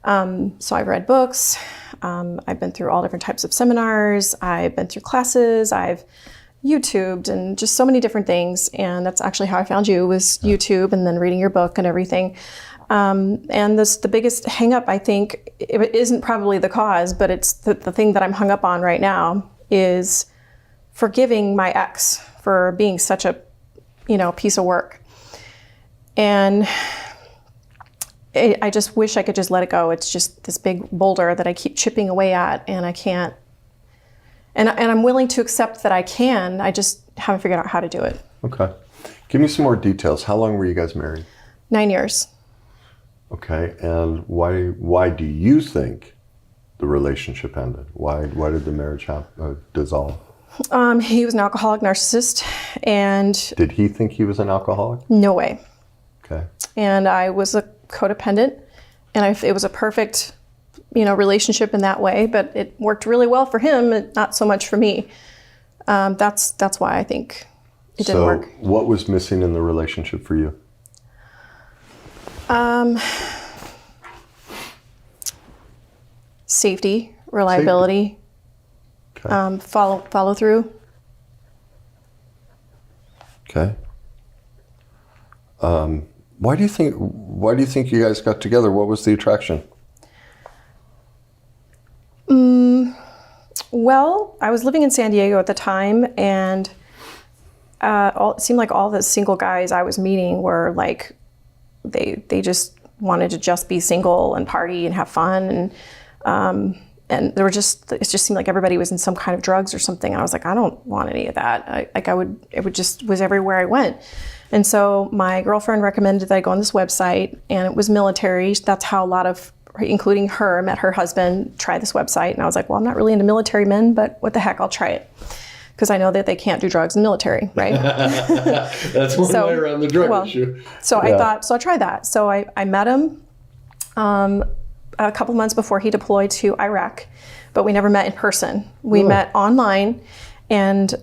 So I've read books. I've been through all different types of seminars. I've been through classes. I've YouTubed and just so many different things. And that's actually how I found you, was YouTube and then reading your book and everything. And the biggest hang up, I think, it isn't probably the cause, but it's the thing that I'm hung up on right now is forgiving my ex for being such a, piece of work. And I just wish I could just let it go. It's just this big boulder that I keep chipping away at, and I can't. And I'm willing to accept that I can. I just haven't figured out how to do it. Okay. Give me some more details. How long were you guys married? 9 years. Okay. And why do you think the relationship ended? Why did the marriage dissolve? He was an alcoholic narcissist, and... Did he think he was an alcoholic? No way. Okay. And I was a codependent, and it was a perfect, relationship in that way, but it worked really well for him, and not so much for me. That's why I think it didn't work. So what was missing in the relationship for you? Safety, reliability, Okay. Follow through. Okay. Why do you think you guys got together? What was the attraction? Well, I was living in San Diego at the time, and it seemed like all the single guys I was meeting were like, they just wanted to just be single and party and have fun, and it just seemed like everybody was in some kind of drugs or something. I was like, I don't want any of that. It was everywhere I went. And so my girlfriend recommended that I go on this website, and it was military. That's how a lot of, including her, met her husband, try this website. And I was like, well, I'm not really into military men, but what the heck, I'll try it. Because I know that they can't do drugs in the military, right? That's one way around the drug issue. So I thought, so I'll try that. So I met him a couple months before he deployed to Iraq, but we never met in person. We met online, and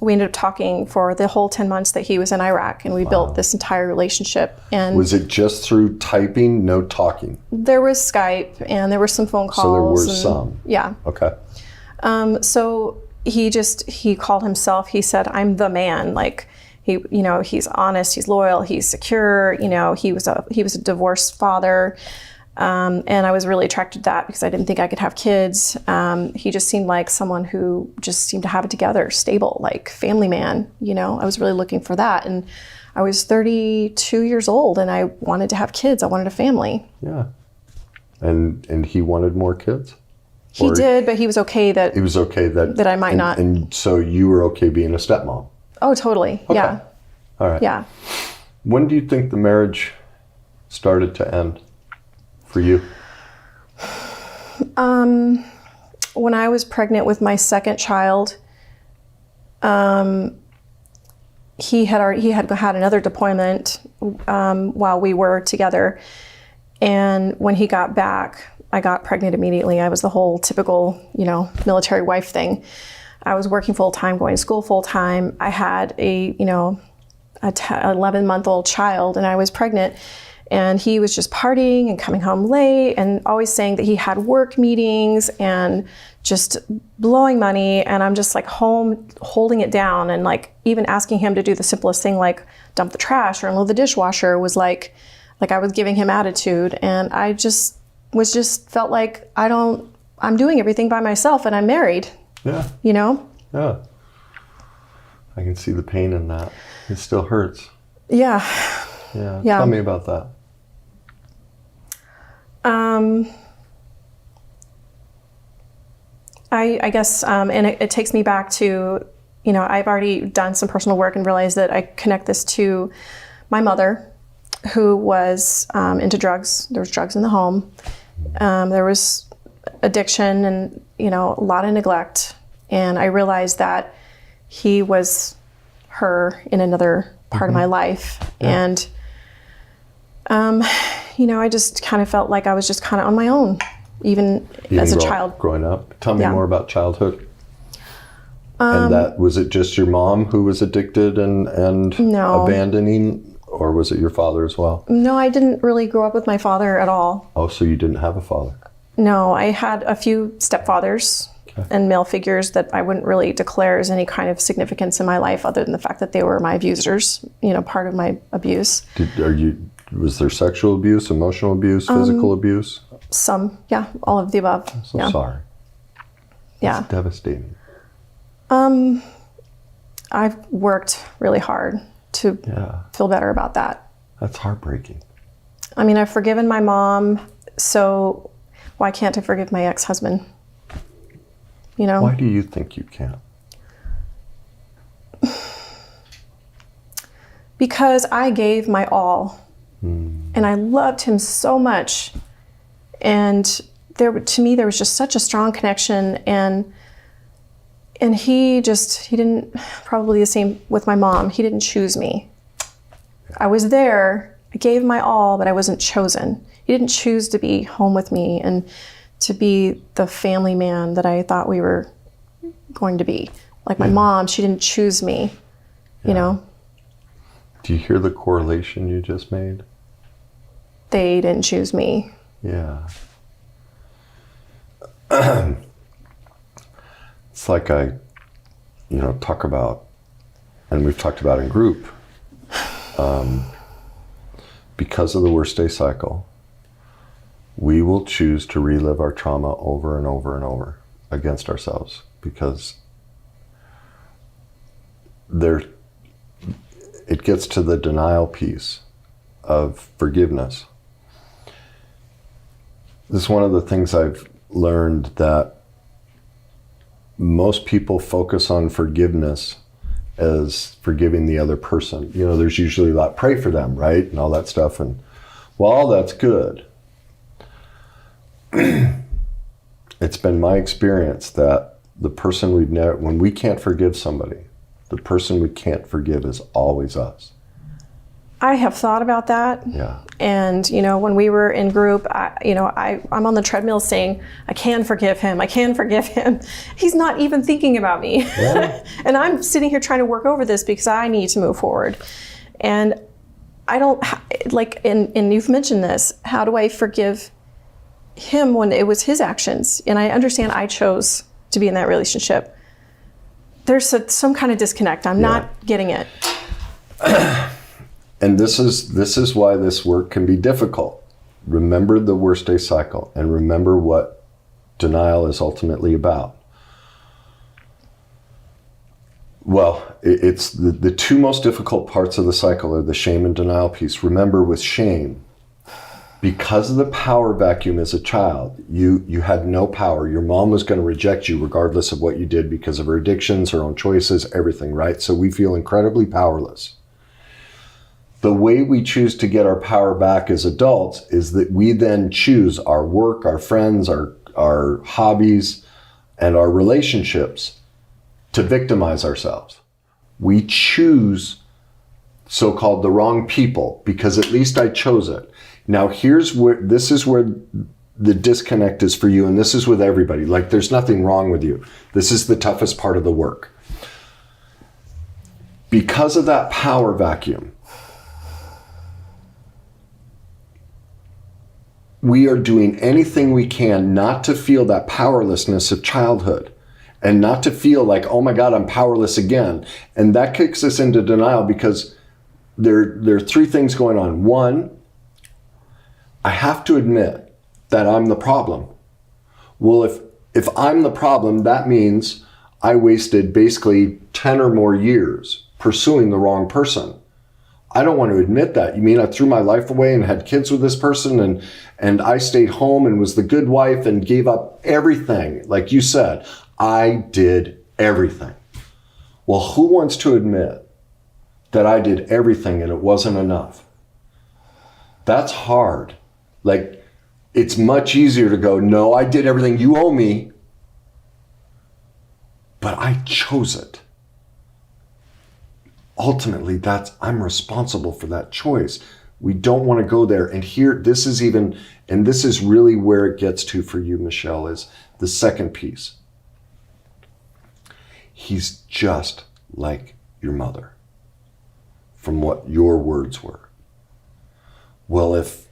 we ended up talking for the whole 10 months that he was in Iraq, and we built this entire relationship. And was it just through typing, no talking? There was Skype, and there were some phone calls. So there were some. Yeah. Okay. So he called himself, he said, I'm the man. Like, he's honest, he's loyal, he's secure. He was a divorced father. And I was really attracted to that because I didn't think I could have kids. He just seemed like someone who just seemed to have it together, stable, like family man. I was really looking for that. And I was 32 years old, and I wanted to have kids. I wanted a family. Yeah. And he wanted more kids? He did, but he was okay that... He was okay that I might not. And so you were okay being a stepmom? Oh, totally. Okay. Yeah. All right. Yeah. When do you think the marriage started to end for you? When I was pregnant with my second child, he had had another deployment while we were together, and when he got back, I got pregnant immediately. I was the whole typical, military wife thing. I was working full time, going to school full time. I had a 11-month-old child, and I was pregnant. And he was just partying and coming home late and always saying that he had work meetings and just blowing money. And I'm just like home holding it down, and like even asking him to do the simplest thing, like dump the trash or unload the dishwasher, was like I was giving him attitude. And I just felt like I'm doing everything by myself, and I'm married. Yeah. Yeah. I can see the pain in that. It still hurts. Yeah. Yeah. Tell me about that. I guess, and it takes me back to, I've already done some personal work and realized that I connect this to my mother, who was into drugs. There was drugs in the home. There was addiction and, a lot of neglect. And I realized that he was her in another part of my life. Yeah. And, I just kind of felt like I was just kind of on my own, even as a child. Growing up. Tell me more about childhood. And was it just your mom who was addicted and no. abandoning? or was it your father as well? No, I didn't really grow up with my father at all. Oh, so you didn't have a father? No, I had a few stepfathers and male figures that I wouldn't really declare as any kind of significance in my life other than the fact that they were my abusers, part of my abuse. Was there sexual abuse, emotional abuse, physical abuse? Some, yeah, all of the above. I'm so yeah. sorry. Yeah. It's devastating. I've worked really hard to feel better about that. That's heartbreaking. I mean, I've forgiven my mom, so why can't I forgive my ex-husband? Why do you think you can't? Because I gave my all, and I loved him so much, and to me there was just such a strong connection, and he didn't, probably the same with my mom, he didn't choose me. I was there, I gave my all, but I wasn't chosen. He didn't choose to be home with me and to be the family man that I thought we were going to be. Like my mom, she didn't choose me, you know? Do you hear the correlation you just made? They didn't choose me. Yeah. It's like I, talk about, and we've talked about in group, because of the worst day cycle, we will choose to relive our trauma over and over and over against ourselves because it gets to the denial piece of forgiveness. This is one of the things I've learned, that most people focus on forgiveness as forgiving the other person. There's usually a lot, pray for them, right? And all that stuff. And well, that's good. It's been my experience that the person when we can't forgive somebody, the person we can't forgive is always us. I have thought about that. Yeah. And, when we were in group, I'm on the treadmill saying, I can forgive him. I can forgive him. He's not even thinking about me. Yeah. And I'm sitting here trying to work over this because I need to move forward. And I don't, and you've mentioned this, how do I forgive him when it was his actions? And I understand I chose to be in that relationship. There's some kind of disconnect. I'm not getting it. And this is why this work can be difficult. Remember the worst day cycle and remember what denial is ultimately about. Well, it's the two most difficult parts of the cycle are the shame and denial piece. Remember, with shame, because of the power vacuum as a child, you had no power. Your mom was going to reject you regardless of what you did because of her addictions, her own choices, everything, right? So we feel incredibly powerless. The way we choose to get our power back as adults is that we then choose our work, our friends, our hobbies, and our relationships to victimize ourselves. We choose so-called the wrong people because at least I chose it. Now this is where the disconnect is for you, and this is with everybody. Like, there's nothing wrong with you. This is the toughest part of the work. Because of that power vacuum, we are doing anything we can not to feel that powerlessness of childhood and not to feel like, oh my God, I'm powerless again. And that kicks us into denial because there are three things going on. One, I have to admit that I'm the problem. Well, if I'm the problem, that means I wasted basically 10 or more years pursuing the wrong person. I don't want to admit that. You mean I threw my life away and had kids with this person and I stayed home and was the good wife and gave up everything? Like you said, I did everything. Well, who wants to admit that I did everything and it wasn't enough? That's hard. Like, it's much easier to go, no, I did everything, you owe me, but I chose it. Ultimately, I'm responsible for that choice. We don't want to go there. And here, this is really where it gets to for you, Michelle, is the second piece. He's just like your mother. from what your words were. Well, if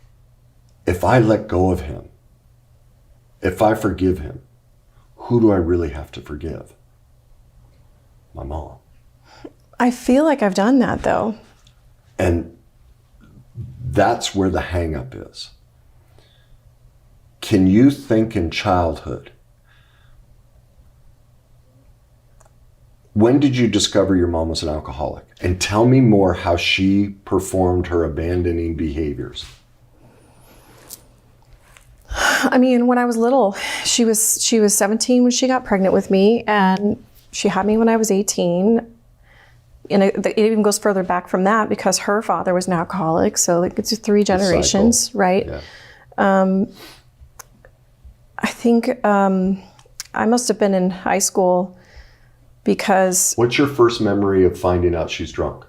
I let go of him, if I forgive him, who do I really have to forgive? My mom. I feel like I've done that, though. And that's where the hang-up is. Can you think in childhood? When did you discover your mom was an alcoholic? And tell me more how she performed her abandoning behaviors. I mean, when I was little, she was 17 when she got pregnant with me, and she had me when I was 18. And it even goes further back from that because her father was an alcoholic. So it's 3 generations, right? Yeah. I think I must have been in high school because... What's your first memory of finding out she's drunk?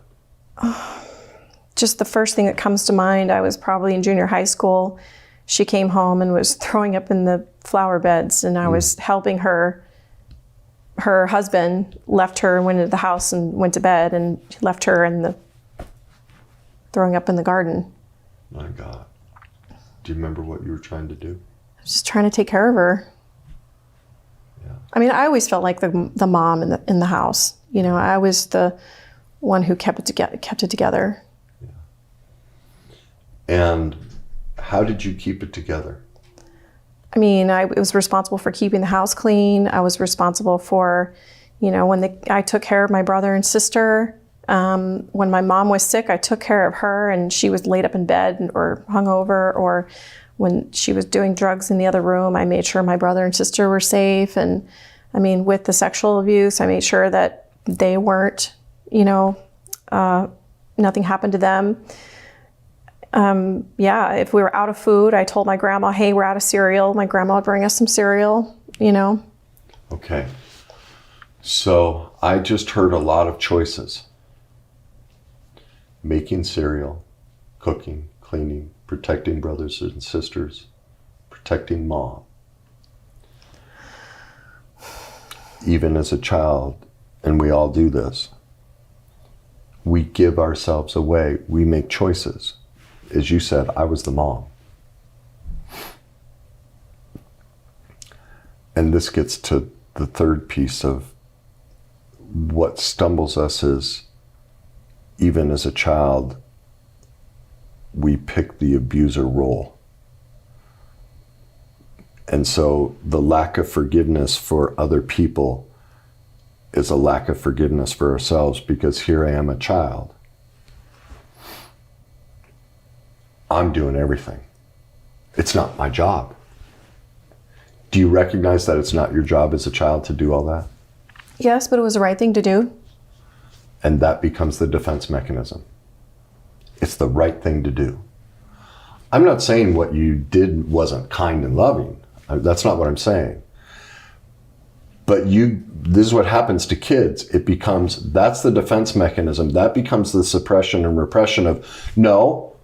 Just the first thing that comes to mind, I was probably in junior high school. She came home and was throwing up in the flower beds, and I was helping her. Her husband left her and went into the house and went to bed, and left her in the throwing up in the garden. My God. Do you remember what you were trying to do? I was just trying to take care of her. Yeah. I mean, I always felt like the mom in the house. You know, I was the one who kept it together. Yeah. And how did you keep it together? I mean, I was responsible for keeping the house clean. I was responsible for, when I took care of my brother and sister. When my mom was sick, I took care of her, and she was laid up in bed or hungover, or when she was doing drugs in the other room, I made sure my brother and sister were safe. And I mean, with the sexual abuse, I made sure that they weren't, nothing happened to them. If we were out of food, I told my grandma, hey, we're out of cereal. My grandma would bring us some cereal, Okay. So I just heard a lot of choices. Making cereal, cooking, cleaning, protecting brothers and sisters, protecting mom. Even as a child, and we all do this, we give ourselves away. We make choices. As you said, I was the mom. And this gets to the third piece of what stumbles us is, even as a child, we pick the abuser role. And so the lack of forgiveness for other people is a lack of forgiveness for ourselves, because here I am, a child. I'm doing everything. It's not my job. Do you recognize that it's not your job as a child to do all that? Yes, but it was the right thing to do. And that becomes the defense mechanism. It's the right thing to do. I'm not saying what you did wasn't kind and loving. That's not what I'm saying. But this is what happens to kids. It becomes, that's the defense mechanism. That becomes the suppression and repression of no.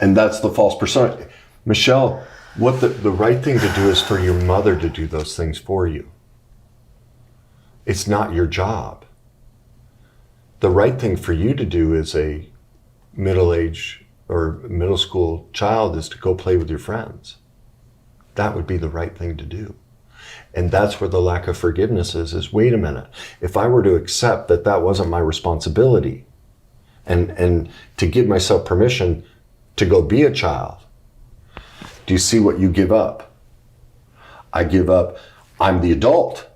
And that's the false persona. Michelle, what the right thing to do is for your mother to do those things for you. It's not your job. The right thing for you to do as a middle-aged or middle school child is to go play with your friends. That would be the right thing to do. And that's where the lack of forgiveness is wait a minute, if I were to accept that that wasn't my responsibility and to give myself permission to go be a child, do you see what you give up? I give up, I'm the adult.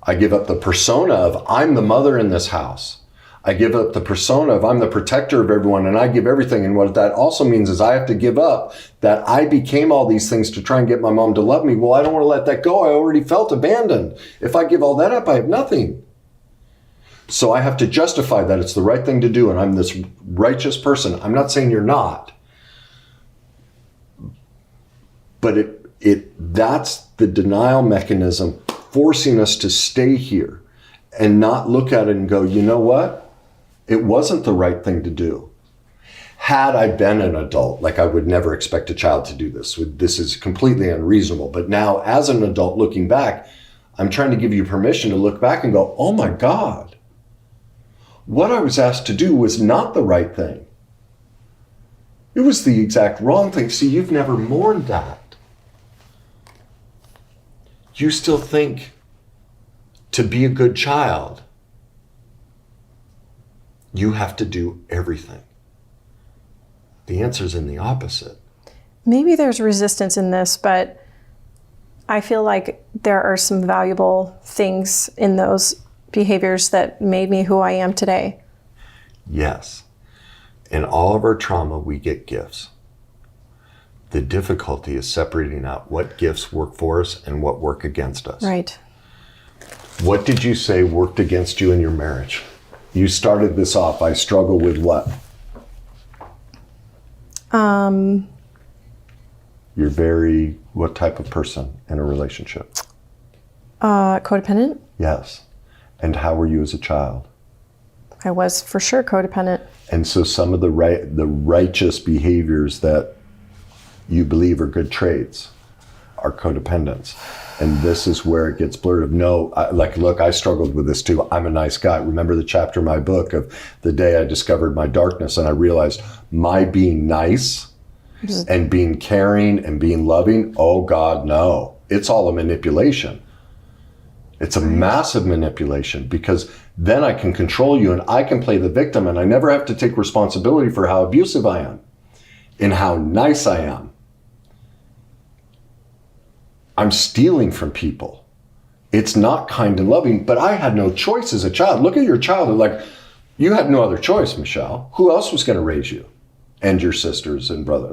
I give up the persona of I'm the mother in this house. I give up the persona of I'm the protector of everyone and I give everything. And what that also means is I have to give up that I became all these things to try and get my mom to love me. Well, I don't want to let that go. I already felt abandoned. If I give all that up, I have nothing. So I have to justify that it's the right thing to do and I'm this righteous person. I'm not saying you're not. But that's the denial mechanism forcing us to stay here and not look at it and go, you know what? It wasn't the right thing to do. Had I been an adult, like I would never expect a child to do this. This is completely unreasonable. But now as an adult looking back, I'm trying to give you permission to look back and go, oh my God, What I was asked to do was not the right thing. It was the exact wrong thing. See, you've never mourned that. You still think to be a good child, you have to do everything. The answer's in the opposite. Maybe there's resistance in this, but I feel like there are some valuable things in those behaviors that made me who I am today. Yes. In all of our trauma, we get gifts. The difficulty is separating out what gifts work for us and what work against us. Right. What did you say worked against you in your marriage? You started this off. I struggle with what? You're very, what type of person in a relationship? Codependent. Yes. And how were you as a child? I was for sure codependent. And so some of the righteous behaviors that you believe are good traits are codependence. And this is where it gets blurred of look, I struggled with this too. I'm a nice guy. Remember the chapter in my book of the day I discovered my darkness and I realized my being nice and being caring and being loving, oh God, no. It's all a manipulation. It's a massive manipulation because then I can control you and I can play the victim and I never have to take responsibility for how abusive I am and how nice I am. I'm stealing from people. It's not kind and loving, but I had no choice as a child. Look at your childhood. Like, you had no other choice, Michelle. Who else was going to raise you? And your sisters and brother?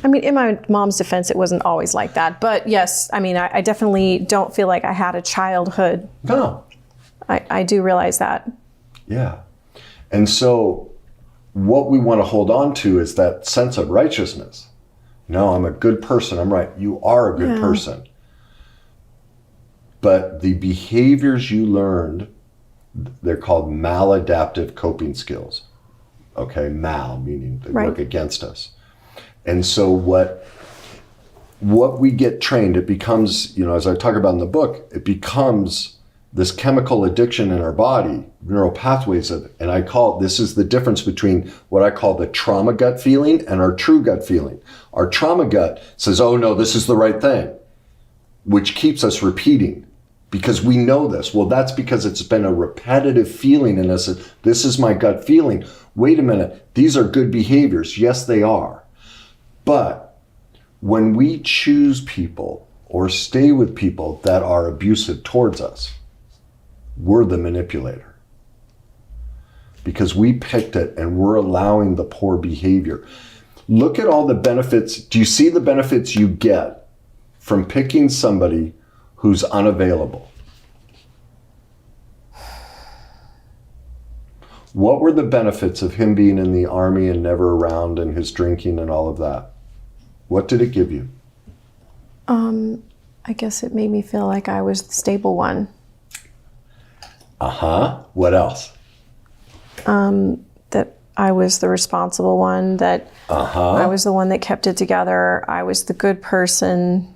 I mean, in my mom's defense, it wasn't always like that. But yes, I mean, I definitely don't feel like I had a childhood. No. I do realize that. Yeah. And so what we want to hold on to is that sense of righteousness. No, I'm a good person. I'm right. You are a good person. But the behaviors you learned, they're called maladaptive coping skills. Okay, mal, meaning they work against us. And so what we get trained, it becomes, as I talk about in the book, it becomes this chemical addiction in our body, neural pathways and I call this is the difference between what I call the trauma gut feeling and our true gut feeling. Our trauma gut says, oh no, this is the right thing, which keeps us repeating because we know this. Well, that's because it's been a repetitive feeling in us. This is my gut feeling. Wait a minute, these are good behaviors. Yes, they are. But when we choose people or stay with people that are abusive towards us, we're the manipulator. Because we picked it and we're allowing the poor behavior. Look at all the benefits. Do you see the benefits you get from picking somebody who's unavailable? What were the benefits of him being in the army and never around and his drinking and all of that? What did it give you? I guess it made me feel like I was the stable one. What else? That I was the responsible one, that I was the one that kept it together. I was the good person.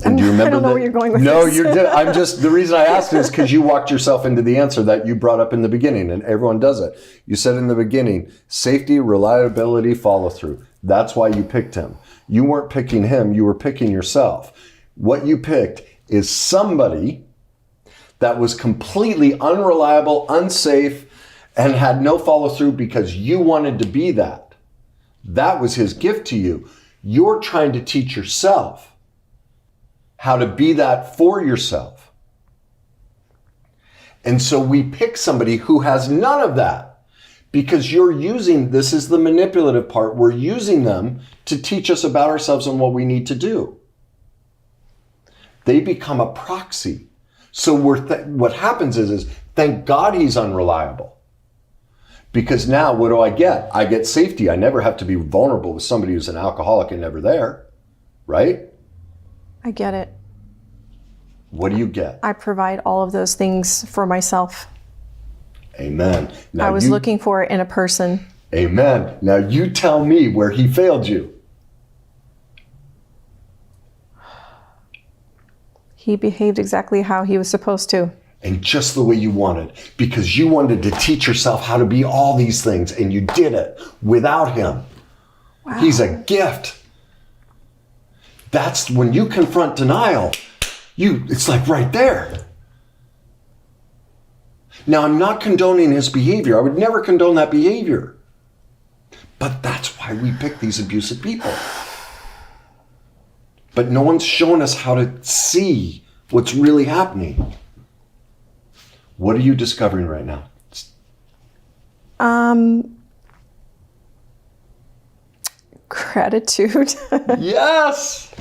And do you remember I don't know where you're going with no, this. I'm just, the reason I asked is because you walked yourself into the answer that you brought up in the beginning, and everyone does it. You said in the beginning, safety, reliability, follow through. That's why you picked him. You weren't picking him, you were picking yourself. What you picked is somebody that was completely unreliable, unsafe, and had no follow through because you wanted to be that. That was his gift to you. You're trying to teach yourself how to be that for yourself. And so we pick somebody who has none of that because you're using, this is the manipulative part, we're using them to teach us about ourselves and what we need to do. They become a proxy. So what happens is thank God he's unreliable. Because now what do I get? I get safety. I never have to be vulnerable with somebody who's an alcoholic and never there, right? I get it. What do you get? I provide all of those things for myself. Amen. Now I was looking for it in a person. Amen. Now you tell me where he failed you. He behaved exactly how he was supposed to. and just the way you wanted, because you wanted to teach yourself how to be all these things, and you did it without him. Wow. He's a gift. That's when you confront denial, it's like right there. Now, I'm not condoning his behavior. I would never condone that behavior. But that's why we pick these abusive people. But no one's shown us how to see what's really happening. What are you discovering right now? Gratitude. Yes!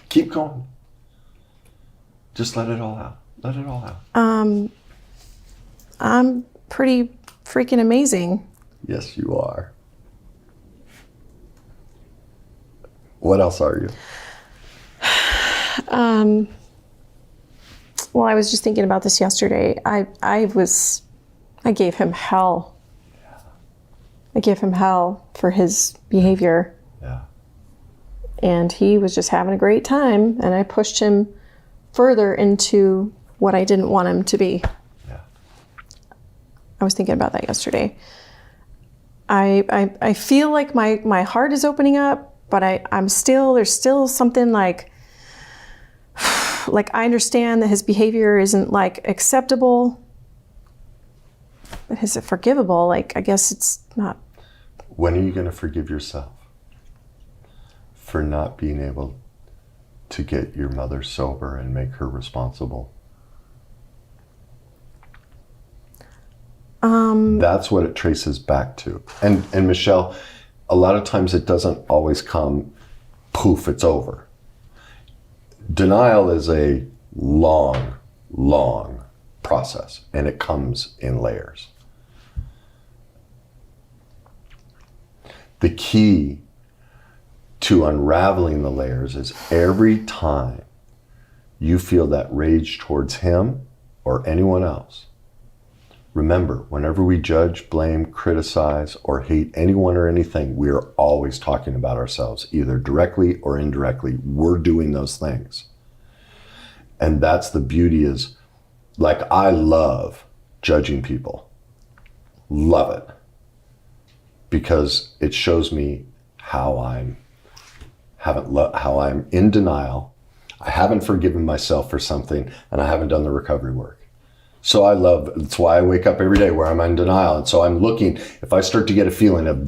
Keep going. Just let it all out. Let it all out. I'm pretty freaking amazing. Yes, you are. What else are you? Well, I was just thinking about this yesterday. I gave him hell. Yeah. I gave him hell for his behavior. Yeah. And he was just having a great time, and I pushed him further into what I didn't want him to be. Yeah. I was thinking about that yesterday. I feel like my heart is opening up, but there's still something like I understand that his behavior isn't like acceptable. But is it forgivable? Like, I guess it's not. When are you going to forgive yourself for not being able to get your mother sober and make her responsible? That's what it traces back to. And Michelle, a lot of times it doesn't always come, poof, it's over. Denial is a long, long process, and it comes in layers. The key to unraveling the layers is every time you feel that rage towards him or anyone else, remember, whenever we judge, blame, criticize, or hate anyone or anything, we are always talking about ourselves, either directly or indirectly. We're doing those things. And that's the beauty is, like, I love judging people. Love it. Because it shows me how I'm in denial. I haven't forgiven myself for something, and I haven't done the recovery work. So that's why I wake up every day where I'm in denial. And so I'm looking, if I start to get a feeling of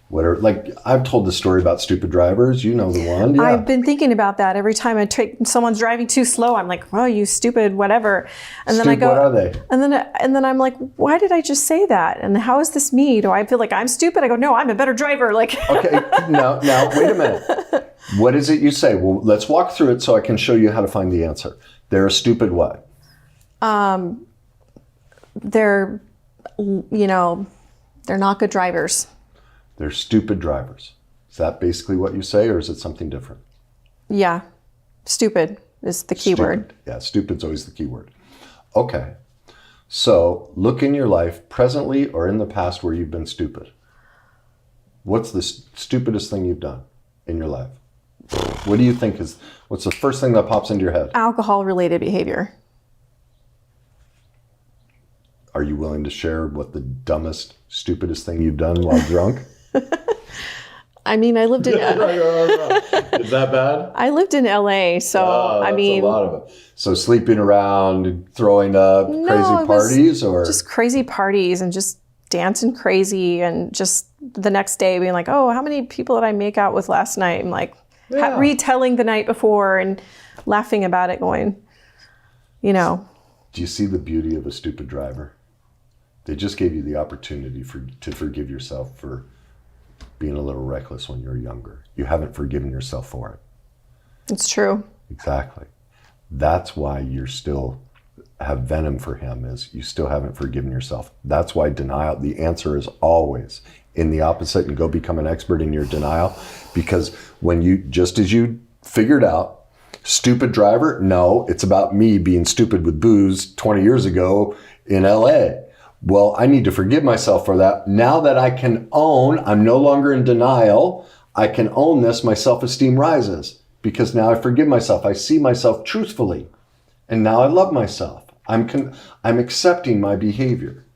whatever, like I've told the story about stupid drivers, you know the one. Yeah. I've been thinking about that every time someone's driving too slow. I'm like, oh, you stupid, whatever. And then I go, what are they? And then I'm like, why did I just say that? And how is this me? Do I feel like I'm stupid? I go, no, I'm a better driver. Like, okay, now wait a minute. What is it you say? Well, let's walk through it so I can show you how to find the answer. They're a stupid what? They're not good drivers. They're stupid drivers. Is that basically what you say, or is it something different? Yeah. Stupid is the key word. Yeah, stupid's always the key word. Okay. So look in your life presently or in the past where you've been stupid. What's the stupidest thing you've done in your life? What do you think what's the first thing that pops into your head? Alcohol-related behavior. Are you willing to share what the dumbest, stupidest thing you've done while drunk? I mean, I lived in... Is that bad? I lived in LA, so that's a lot of it. So sleeping around, throwing up, crazy parties, or just crazy parties and just dancing crazy, and just the next day being like, oh, how many people did I make out with last night? And like retelling the night before and laughing about it, going, Do you see the beauty of a stupid driver? They just gave you the opportunity to forgive yourself for being a little reckless when you were younger. You haven't forgiven yourself for it. It's true. Exactly. That's why you still have venom for him, is you still haven't forgiven yourself. That's why denial, the answer is always in the opposite, and go become an expert in your denial. Because just as you figured out, stupid driver, no, it's about me being stupid with booze 20 years ago in LA. Well, I need to forgive myself for that. Now that I can I'm no longer in denial, I can own this, my self-esteem rises. Because now I forgive myself. I see myself truthfully. And now I love myself. I'm accepting my behavior.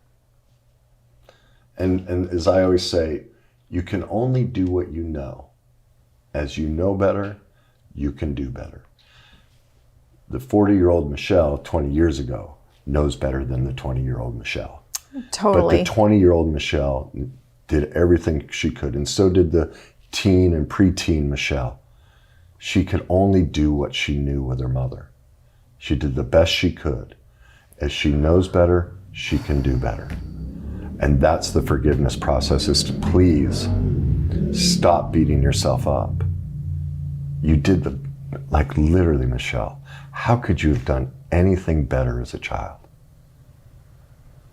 And as I always say, you can only do what you know. As you know better, you can do better. The 40-year-old Michelle 20 years ago knows better than the 20-year-old Michelle. Totally. But the 20-year-old Michelle did everything she could, and so did the teen and preteen Michelle. She could only do what she knew with her mother. She did the best she could. As she knows better, she can do better. And that's the forgiveness process, is to please stop beating yourself up. You did like literally, Michelle, how could you have done anything better as a child?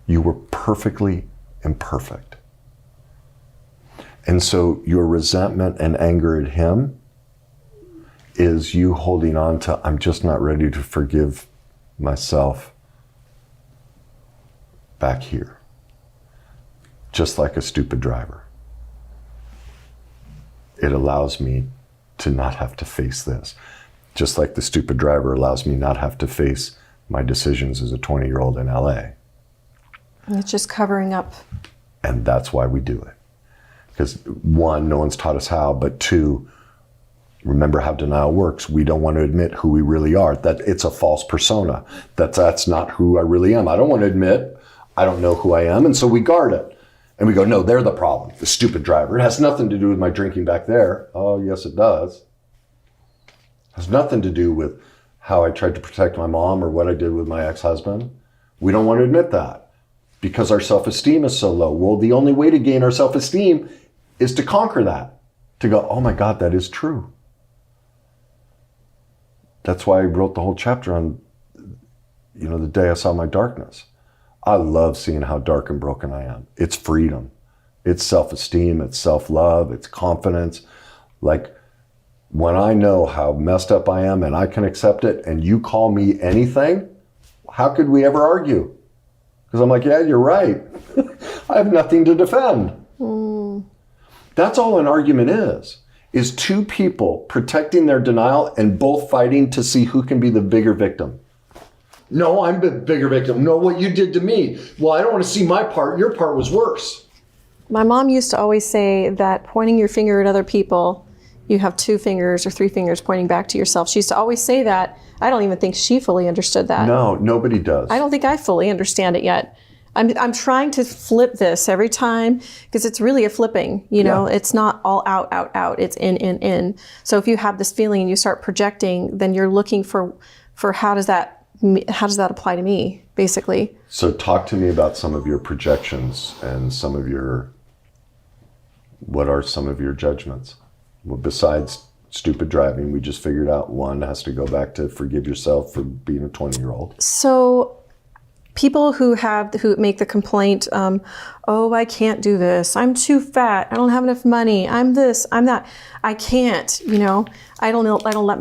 You were perfectly imperfect. And so your resentment and anger at him is you holding on to, I'm just not ready to forgive myself back here. Just like a stupid driver. It allows me to not have to face this. Just like the stupid driver allows me not have to face my decisions as a 20-year-old in LA. It's just covering up. And that's why we do it. Because one, no one's taught us how, but two, remember how denial works. We don't want to admit who we really are. That it's a false persona. That's not who I really am. I don't want to admit I don't know who I am, and so we guard it. And we go, no, they're the problem, the stupid driver. It has nothing to do with my drinking back there. Oh, yes, it does. It has nothing to do with how I tried to protect my mom or what I did with my ex-husband. We don't want to admit that because our self-esteem is so low. Well, the only way to gain our self-esteem is to conquer that, to go, oh my God, that is true. That's why I wrote the whole chapter on, the day I saw my darkness. I love seeing how dark and broken I am. It's freedom. It's self-esteem. It's self-love. It's confidence. Like when I know how messed up I am and I can accept it and you call me anything, how could we ever argue? Because I'm like, yeah, you're right. I have nothing to defend. That's all an argument is two people protecting their denial and both fighting to see who can be the bigger victim. No, I'm the bigger victim. No, what you did to me. Well, I don't want to see my part. Your part was worse. My mom used to always say that pointing your finger at other people, you have 2 fingers or 3 fingers pointing back to yourself. She used to always say that. I don't even think she fully understood that. No, nobody does. I don't think I fully understand it yet. I'm trying to flip this every time because it's really a flipping, Yeah. It's not all out, out, out. It's in. So if you have this feeling and you start projecting, then you're looking for how does that apply to me, basically? So talk to me about some of your projections and what are some of your judgments? Well, besides stupid driving, we just figured out one has to go back to forgive yourself for being a 20-year-old. So people who make the complaint, oh, I can't do this. I'm too fat. I don't have enough money. I'm this, I'm that. I can't, I don't let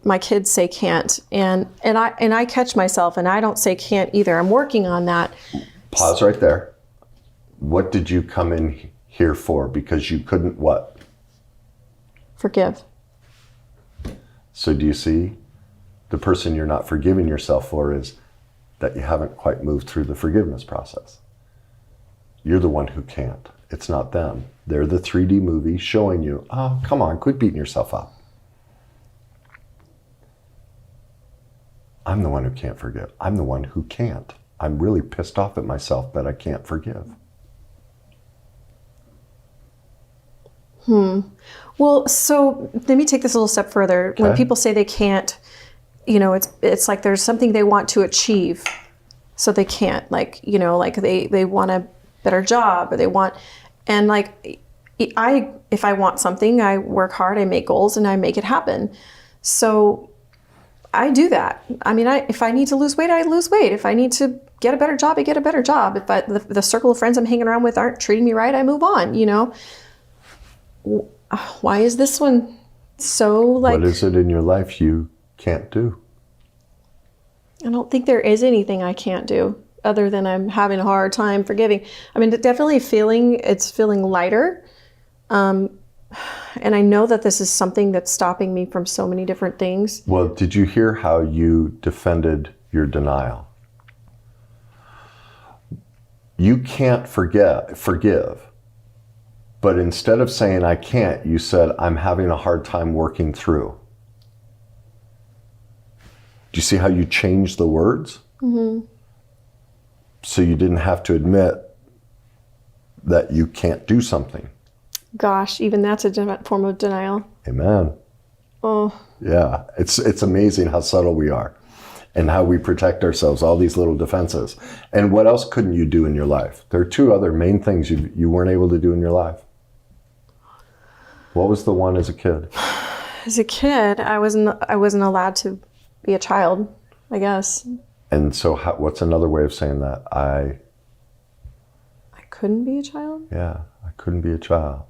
my kids say can't. And I catch myself and I don't say can't either. I'm working on that. Pause right there. What did you come in here for? Because you couldn't what? Forgive. So do you see? The person you're not forgiving yourself for is that you haven't quite moved through the forgiveness process. You're the one who can't. It's not them. They're the 3D movie showing you, oh, come on, quit beating yourself up. I'm the one who can't forgive. I'm the one who can't. I'm really pissed off at myself that I can't forgive. Well, so let me take this a little step further. Okay. When people say they can't, it's like there's something they want to achieve, so they can't. Like they want a better job, or they want, and if I want something, I work hard, I make goals, and I make it happen. So I do that. I mean, if I need to lose weight, I lose weight. If I need to get a better job, I get a better job. If the circle of friends I'm hanging around with aren't treating me right, I move on. Why is this one so What is it in your life you can't do? I don't think there is anything I can't do other than I'm having a hard time forgiving. I mean, definitely feeling lighter. And I know that this is something that's stopping me from so many different things. Well, did you hear how you defended your denial. You can't forgive. But instead of saying, I can't, you said, I'm having a hard time working through. Do you see how you changed the words? Mm-hmm. So you didn't have to admit that you can't do something. Gosh, even that's a form of denial. Amen. Oh. Yeah, it's amazing how subtle we are and how we protect ourselves, all these little defenses. And what else couldn't you do in your life? There are two other main things you weren't able to do in your life. What was the one as a kid? As a kid, I wasn't allowed to be a child, I guess. And so what's another way of saying that? I couldn't be a child? Yeah, I couldn't be a child.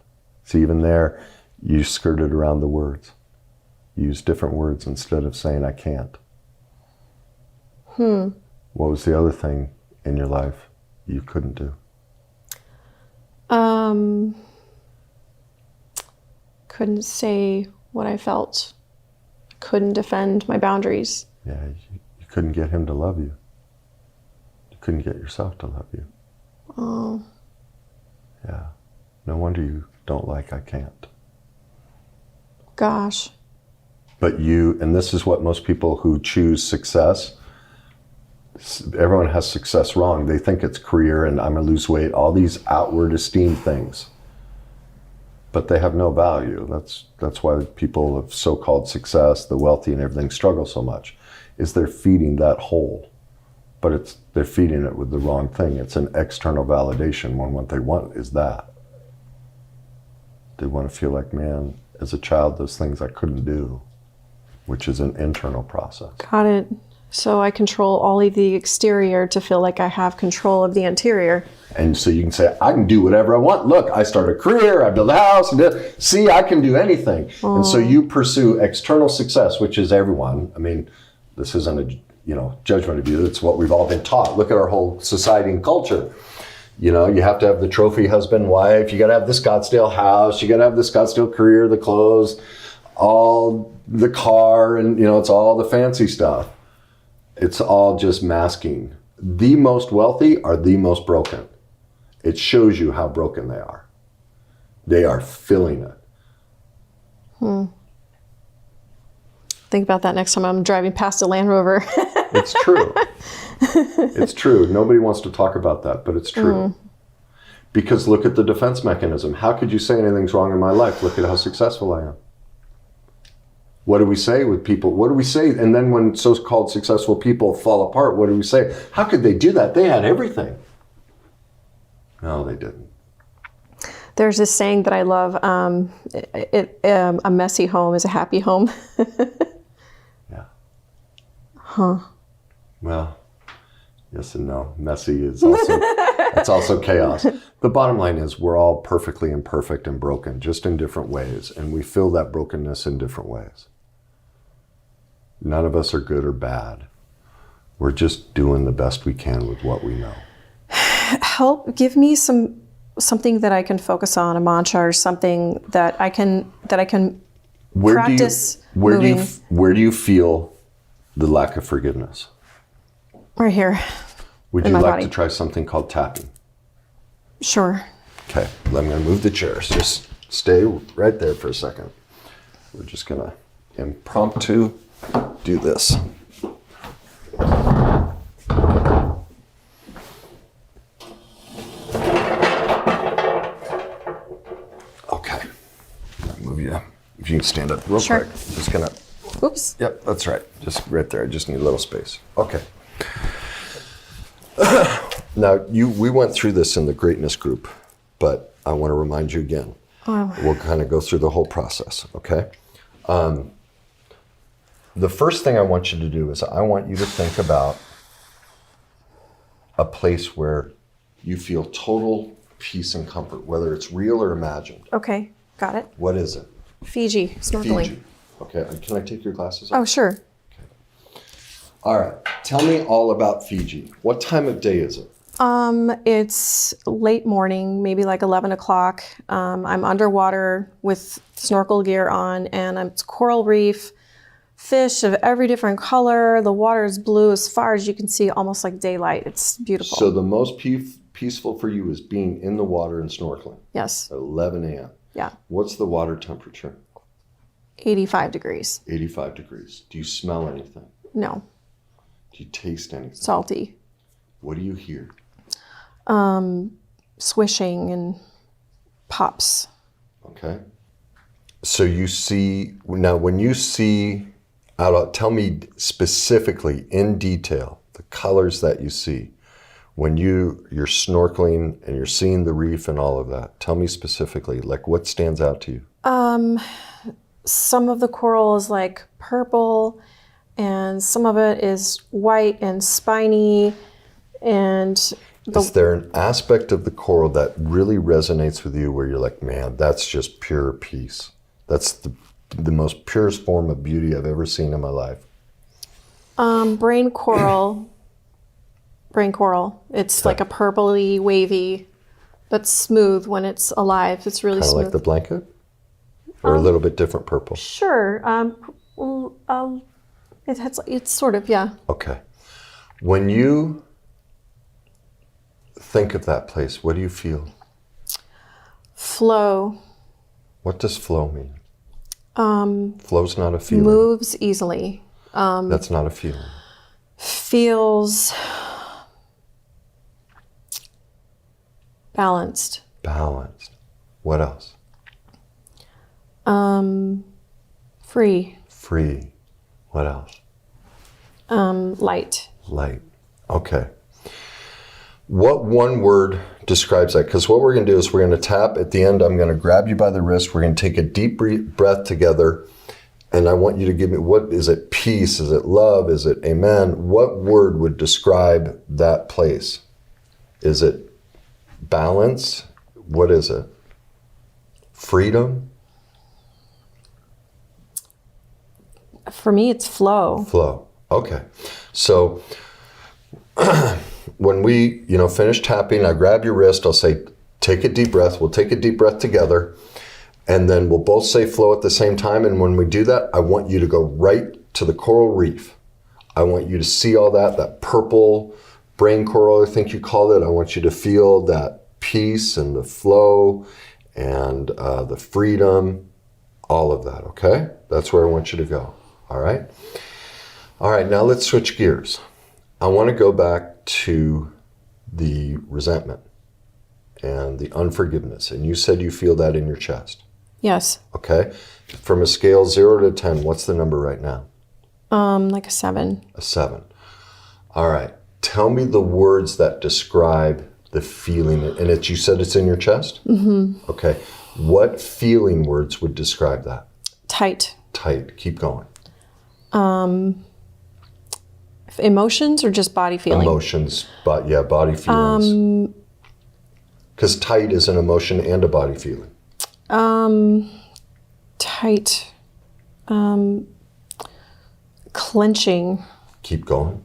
See, even there, you skirted around the words. You used different words instead of saying I can't. What was the other thing in your life you couldn't do? Couldn't say what I felt. Couldn't defend my boundaries. Yeah, you couldn't get him to love you. You couldn't get yourself to love you. Oh. Yeah. No wonder you don't like I can't. Gosh. But and this is what most people who choose success, everyone has success wrong. They think it's career and I'm gonna lose weight, all these outward esteem things. But they have no value. That's why people of so-called success, the wealthy and everything, struggle so much, is they're feeding that hole. But they're feeding it with the wrong thing. It's an external validation when what they want is that. They want to feel like, man, as a child, those things I couldn't do, which is an internal process. Got it. So I control all of the exterior to feel like I have control of the interior. And so you can say, I can do whatever I want. Look, I start a career, I build a house, see, I can do anything. And so you pursue external success, which is everyone. I mean, this isn't a judgment of you. It's what we've all been taught. Look at our whole society and culture. You have to have the trophy husband, wife. You got to have the Scottsdale house. You got to have the Scottsdale career, the clothes, all the car, and it's all the fancy stuff. It's all just masking. The most wealthy are the most broken. It shows you how broken they are. They are filling it. Think about that next time I'm driving past a Land Rover. It's true. It's true. Nobody wants to talk about that, but it's true. Because look at the defense mechanism. How could you say anything's wrong in my life? Look at how successful I am. What do we say with people? What do we say? And then when so-called successful people fall apart, what do we say? How could they do that? They had everything. No, they didn't. There's this saying that I love, a messy home is a happy home. Yeah. Huh. Well, yes and no. Messy is also, it's also chaos. The bottom line is we're all perfectly imperfect and broken, just in different ways. And we feel that brokenness in different ways. None of us are good or bad. We're just doing the best we can with what we know. Give me something that I can focus on, a mantra or something that I can practice moving. Where do you feel the lack of forgiveness? Right here. Would you like to try something called tapping? Sure. Okay, I'm going to move the chairs. Just stay right there for a second. We're just going to impromptu do this. Okay. Move you. If you can stand up real quick. Just going to. Oops. Yep, that's right. Just right there. I just need a little space. Okay. Now, we went through this in the greatness group, but I want to remind you again. Oh. We'll kind of go through the whole process, okay? The first thing I want you to do is I want you to think about a place where you feel total peace and comfort, whether it's real or imagined. Okay, got it. What is it? Fiji, snorkeling. Fiji. Okay, can I take your glasses Oh, off? sure. Okay. All right, tell me all about Fiji. What time of day is it? It's late morning, maybe like 11 o'clock. I'm underwater with snorkel gear on, and it's coral reef, fish of every different color. The water is blue as far as you can see, almost like daylight. It's beautiful. So the most peaceful for you is being in the water and snorkeling. Yes. At 11 a.m. Yeah. What's the water temperature? 85 degrees. 85 degrees. Do you smell anything? No. Do you taste anything? Salty. What do you hear? Swishing and pops. Okay. So you see, now when you see, tell me specifically in detail the colors that you see when you're snorkeling and you're seeing the reef and all of that. Tell me specifically, like what stands out to you? Some of the coral is like purple, and some of it is white and spiny, and is there an aspect of the coral that really resonates with you where you're like, man, that's just pure peace? That's the most purest form of beauty I've ever seen in my life. Brain coral. It's like a purpley, wavy, but smooth when it's alive. It's really Kind of smooth. like the blanket? Or a little bit different purple? Sure. It's sort of, yeah. Okay. When you think of that place, what do you feel? Flow. What does flow mean? Flow's not a feeling. Moves easily. That's not a feeling. Feels balanced. Balanced. What else? Free. Free. What else? Light. Light. Okay. What one word describes that? Because what we're going to do is we're going to tap at the end. I'm going to grab you by the wrist. We're going to take a deep breath together. And I want you to give me, what is it? Peace? Is it love? Is it amen? What word would describe that place? Is it balance? What is it? Freedom? For me, it's flow. Flow. Okay. So when we, finish tapping, I grab your wrist. I'll say, take a deep breath. We'll take a deep breath together. And then we'll both say flow at the same time. And when we do that, I want you to go right to the coral reef. I want you to see all that purple brain coral, I think you called it. I want you to feel that peace and the flow and the freedom, all of that, okay? That's where I want you to go, all right? All right, now let's switch gears. I want to go back to the resentment and the unforgiveness. And you said you feel that in your chest. Yes. Okay. From a scale 0 to 10, what's the number right now? Like a 7. A 7. All right. Tell me the words that describe the feeling. And you said it's in your chest? Mm-hmm. Okay. What feeling words would describe that? Tight. Tight. Keep going. Emotions or just body feeling? Emotions. But yeah, body feelings. Because tight is an emotion and a body feeling. Tight. Clenching. Keep going.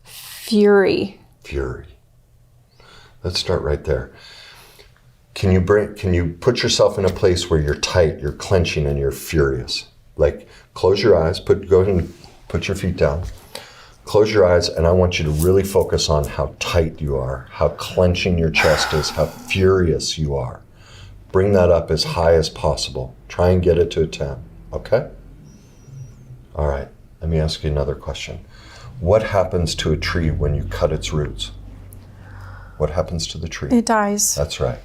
Fury. Fury. Let's start right there. Can you put yourself in a place where you're tight, you're clenching, and you're furious? Like, close your eyes, go ahead and put your feet down. Close your eyes, and I want you to really focus on how tight you are, how clenching your chest is, how furious you are. Bring that up as high as possible. Try and get it to a 10, okay? All right, let me ask you another question. What happens to a tree when you cut its roots? What happens to the tree? It dies. That's right.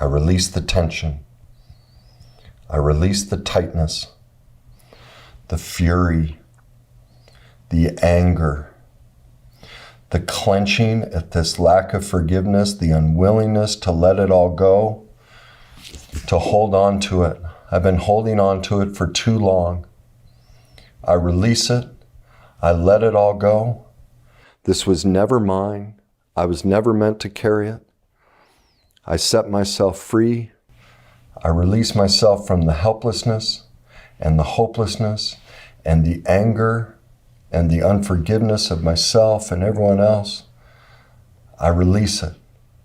I release the tension. I release the tightness, the fury, the anger, the clenching at this lack of forgiveness, the unwillingness to let it all go, to hold on to it. I've been holding on to it for too long. I release it. I let it all go. This was never mine. I was never meant to carry it. I set myself free. I release myself from the helplessness and the hopelessness and the anger and the unforgiveness of myself and everyone else. I release it.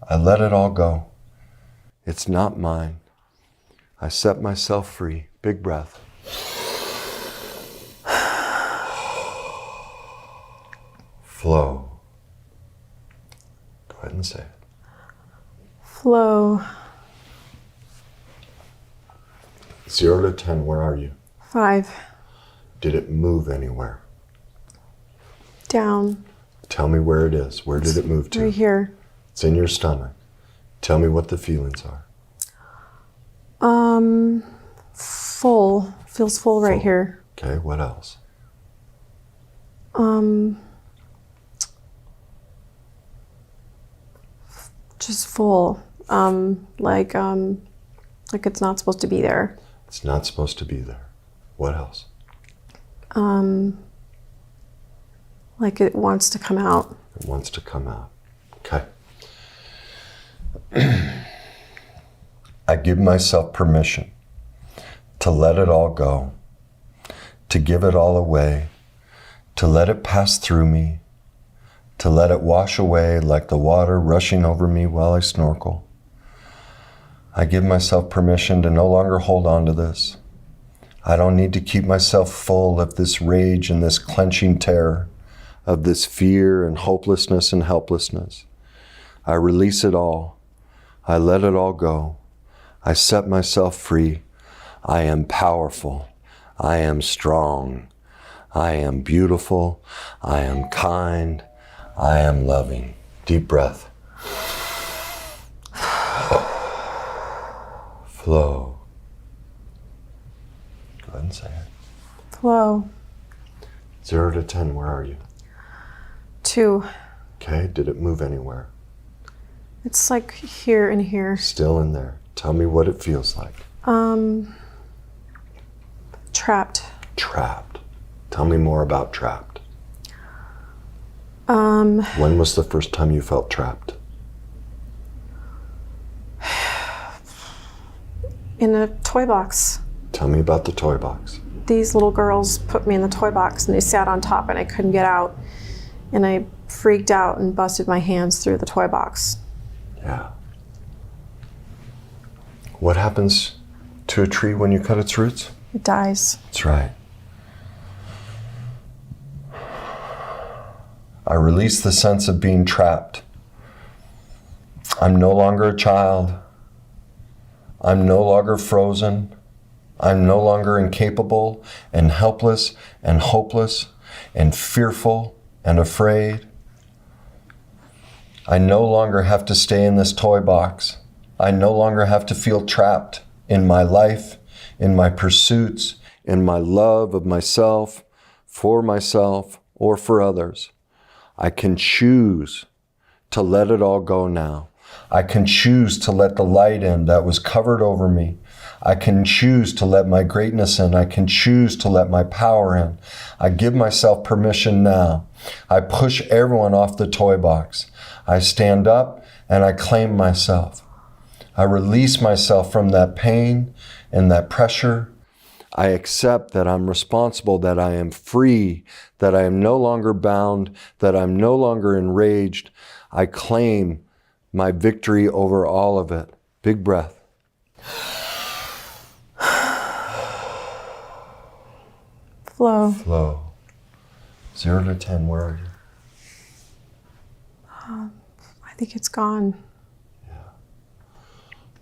I let it all go. It's not mine. I set myself free. Big breath. Flow. Go ahead and say it. Flow. 0 to 10, where are you? 5. Did it move anywhere? Down. Tell me where it is. Where did it move to? Right here. It's in your stomach. Tell me what the feelings are. Full. Feels full right here. Okay, what else? Just full. Like it's not supposed to be there. It's not supposed to be there. What else? Like it wants to come out. It wants to come out. Okay. I give myself permission to let it all go, to give it all away, to let it pass through me, to let it wash away like the water rushing over me while I snorkel. I give myself permission to no longer hold on to this. I don't need to keep myself full of this rage and this clenching terror, of this fear and hopelessness and helplessness. I release it all. I let it all go. I set myself free. I am powerful. I am strong. I am beautiful. I am kind. I am loving. Deep breath. Flow. Go ahead and say it. Flow. 0 to 10, where are you? 2. Okay, did it move anywhere? It's like here and here. Still in there. Tell me what it feels like. Trapped. Trapped. Tell me more about trapped. When was the first time you felt trapped? In a toy box. Tell me about the toy box. These little girls put me in the toy box and they sat on top and I couldn't get out. And I freaked out and busted my hands through the toy box. Yeah. What happens to a tree when you cut its roots? It dies. That's right. I release the sense of being trapped. I'm no longer a child. I'm no longer frozen. I'm no longer incapable and helpless and hopeless and fearful and afraid. I no longer have to stay in this toy box. I no longer have to feel trapped in my life, in my pursuits, in my love of myself, or for others. I can choose to let it all go now. I can choose to let the light in that was covered over me. I can choose to let my greatness in. I can choose to let my power in. I give myself permission now. I push everyone off the toy box. I stand up and I claim myself. I release myself from that pain and that pressure. I accept that I'm responsible, that I am free, that I am no longer bound, that I'm no longer enraged. I claim my victory over all of it. Big breath. Flow. Flow. 0 to 10, where are you? I think it's gone. Yeah.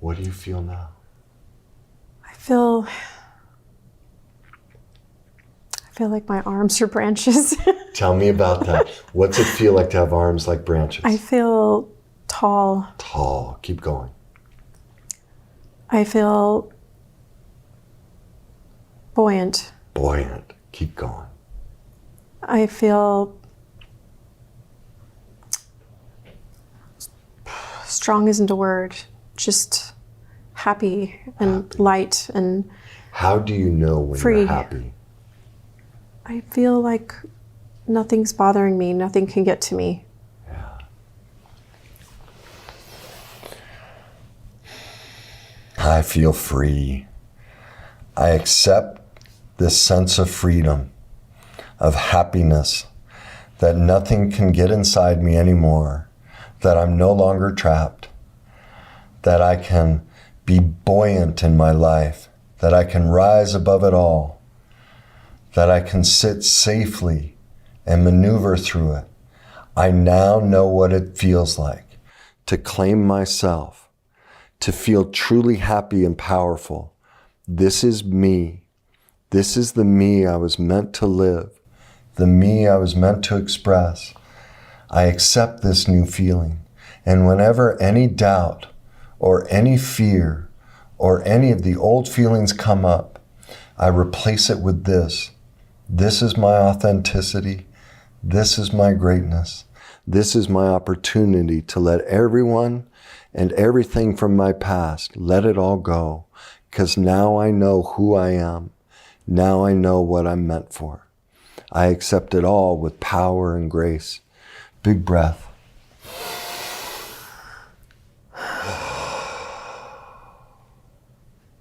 What do you feel now? I feel like my arms are branches. Tell me about that. What's it feel like to have arms like branches? I feel tall. Tall. Keep going. I feel buoyant. Buoyant. Keep going. I feel strong isn't a word, just happy and light and how do you know when free. You're happy? I feel like nothing's bothering me, nothing can get to me. Yeah. I feel free. I accept this sense of freedom, of happiness, that nothing can get inside me anymore, that I'm no longer trapped, that I can be buoyant in my life, that I can rise above it all, that I can sit safely and maneuver through it. I now know what it feels like to claim myself, to feel truly happy and powerful. This is me. This is the me I was meant to live, the me I was meant to express. I accept this new feeling. And whenever any doubt or any fear or any of the old feelings come up, I replace it with this. This is my authenticity. This is my greatness. This is my opportunity to let everyone and everything from my past, let it all go. Because now I know who I am. Now I know what I'm meant for. I accept it all with power and grace. Big breath.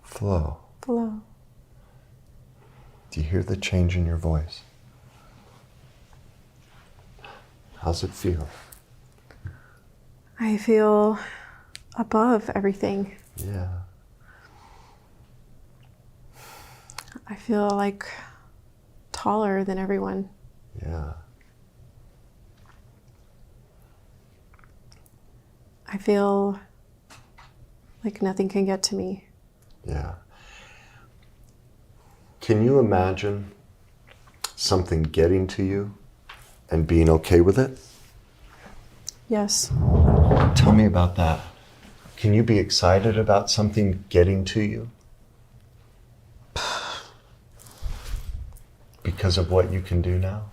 Flow. Flow. Do you hear the change in your voice? How's it feel? I feel above everything. Yeah. I feel like taller than everyone. Yeah. I feel like nothing can get to me. Yeah. Can you imagine something getting to you and being okay with it? Yes. Tell me about that. Can you be excited about something getting to you? Because of what you can do now?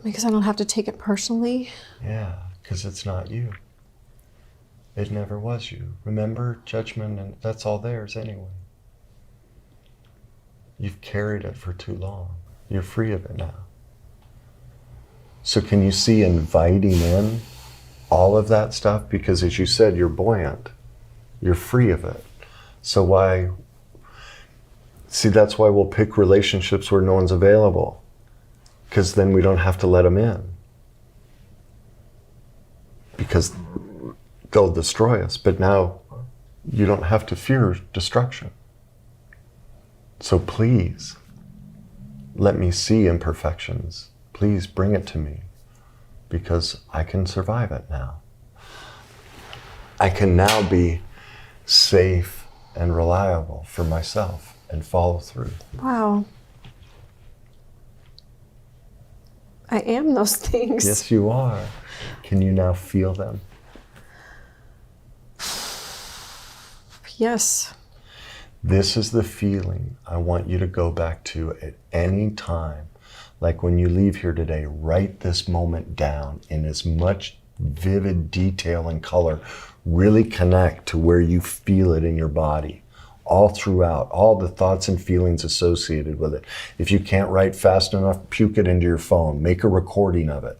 Because I don't have to take it personally. Yeah, because it's not you. It never was you. Remember, judgment, and that's all theirs anyway. You've carried it for too long. You're free of it now. So can you see inviting in all of that stuff? Because as you said, you're buoyant. You're free of it. So why? See, that's why we'll pick relationships where no one's available. Because then we don't have to let them in. Because they'll destroy us. But now you don't have to fear destruction. So please, let me see imperfections. Please bring it to me, because I can survive it now. I can now be safe and reliable for myself and follow through. Wow. I am those things. Yes, you are. Can you now feel them? Yes. This is the feeling I want you to go back to at any time. Like when you leave here today, write this moment down in as much vivid detail and color. Really connect to where you feel it in your body, all throughout, all the thoughts and feelings associated with it. If you can't write fast enough, puke it into your phone. Make a recording of it.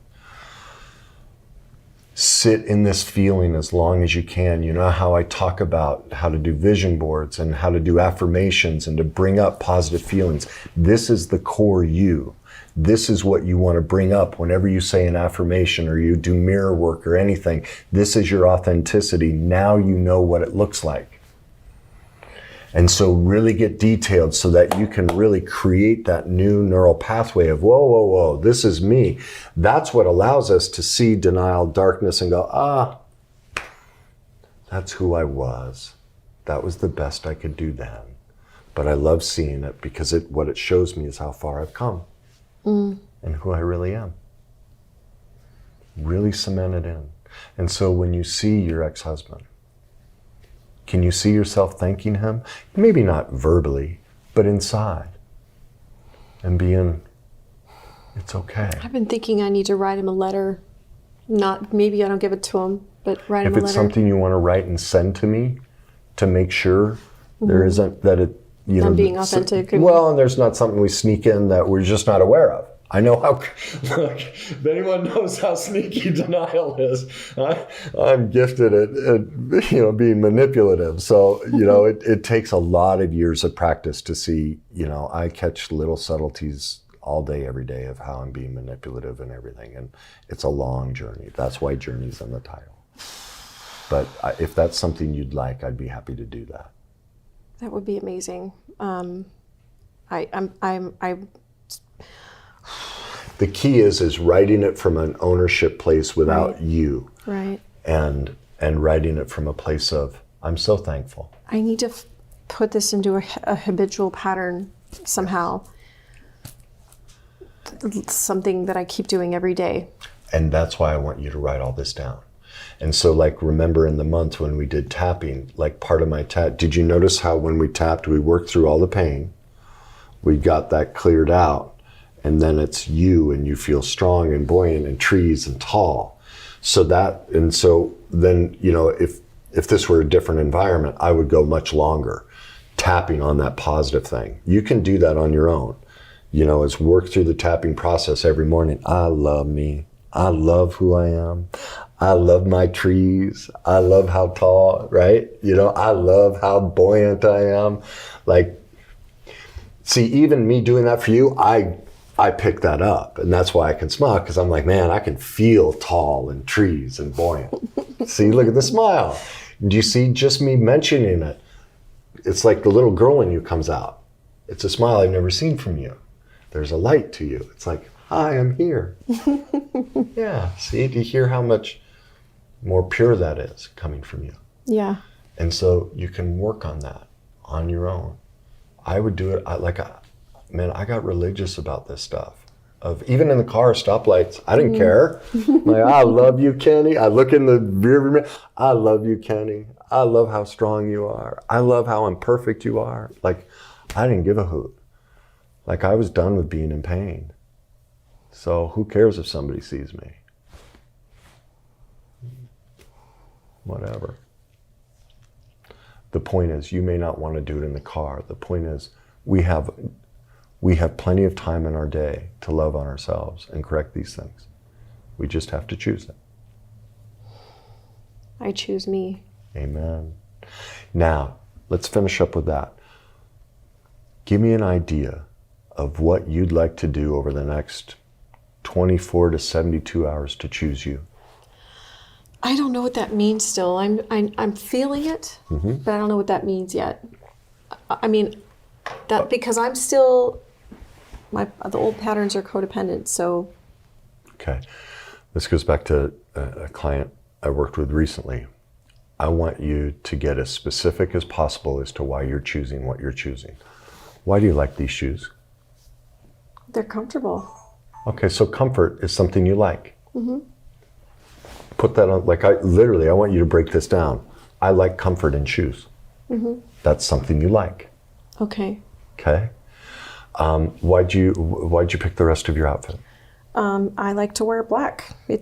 Sit in this feeling as long as you can. You know how I talk about how to do vision boards and how to do affirmations and to bring up positive feelings. This is the core you. This is what you want to bring up whenever you say an affirmation or you do mirror work or anything. This is your authenticity. Now you know what it looks like. And so really get detailed so that you can really create that new neural pathway of, whoa, whoa, whoa, this is me. That's what allows us to see denial, darkness, and go, that's who I was. That was the best I could do then. But I love seeing it because what it shows me is how far I've come and who I really am. Really cement it in. And so when you see your ex-husband, can you see yourself thanking him? Maybe not verbally, but inside. And being, it's okay. I've been thinking I need to write him a letter. Maybe I don't give it to him, but write him a letter. If it's something you want to write and send to me to make sure there isn't that it, I'm being authentic. Well, and there's not something we sneak in that we're just not aware of. I know how, look, if anyone knows how sneaky denial is, I'm gifted at being manipulative. So, it takes a lot of years of practice to see, I catch little subtleties all day, every day of how I'm being manipulative and everything. And it's a long journey. That's why journey's in the title. But if that's something you'd like, I'd be happy to do that. That would be amazing. The key is writing it from an ownership place without you. Right. And writing it from a place of, I'm so thankful. I need to put this into a habitual pattern somehow. Something that I keep doing every day. And that's why I want you to write all this down. And so, like, remember in the month when we did tapping, like part of my tap, did you notice how when we tapped, we worked through all the pain, we got that cleared out, and then it's you, and you feel strong and buoyant and trees and tall. So then, you know, if this were a different environment, I would go much longer tapping on that positive thing. You can do that on your own. You know, it's work through the tapping process every morning. I love me. I love who I am. I love my trees. I love how tall, right? You know, I love how buoyant I am. Like, see, even me doing that for you, I pick that up. And that's why I can smile, because I'm like, man, I can feel tall and trees and buoyant. See, look at the smile. Do you see just me mentioning it? It's like the little girl in you comes out. It's a smile I've never seen from you. There's a light to you. It's like, hi, I'm here. Yeah, see, do you hear how much more pure that is coming from you? Yeah. And so you can work on that on your own. I would do it, I got religious about this stuff. Even in the car, stoplights, I didn't care. Like, I love you, Kenny. I look in the rear view mirror, I love you, Kenny. I love how strong you are. I love how imperfect you are. Like, I didn't give a hoot. Like, I was done with being in pain. So who cares if somebody sees me? Whatever. The point is, you may not want to do it in the car. The point is, we have plenty of time in our day to love on ourselves and correct these things. We just have to choose it. I choose me. Amen. Now, let's finish up with that. Give me an idea of what you'd like to do over the next 24 to 72 hours to choose you. I don't know what that means still. I'm feeling it, but I don't know what that means yet. I mean, that because I'm still, the old patterns are codependent, so. Okay. This goes back to a client I worked with recently. I want you to get as specific as possible as to why you're choosing what you're choosing. Why do you like these shoes? They're comfortable. Okay, so comfort is something you like. Put that on, like I want you to break this down. I like comfort in shoes. That's something you like. Okay. Okay. Why'd you pick the rest of your outfit? I like to wear black. I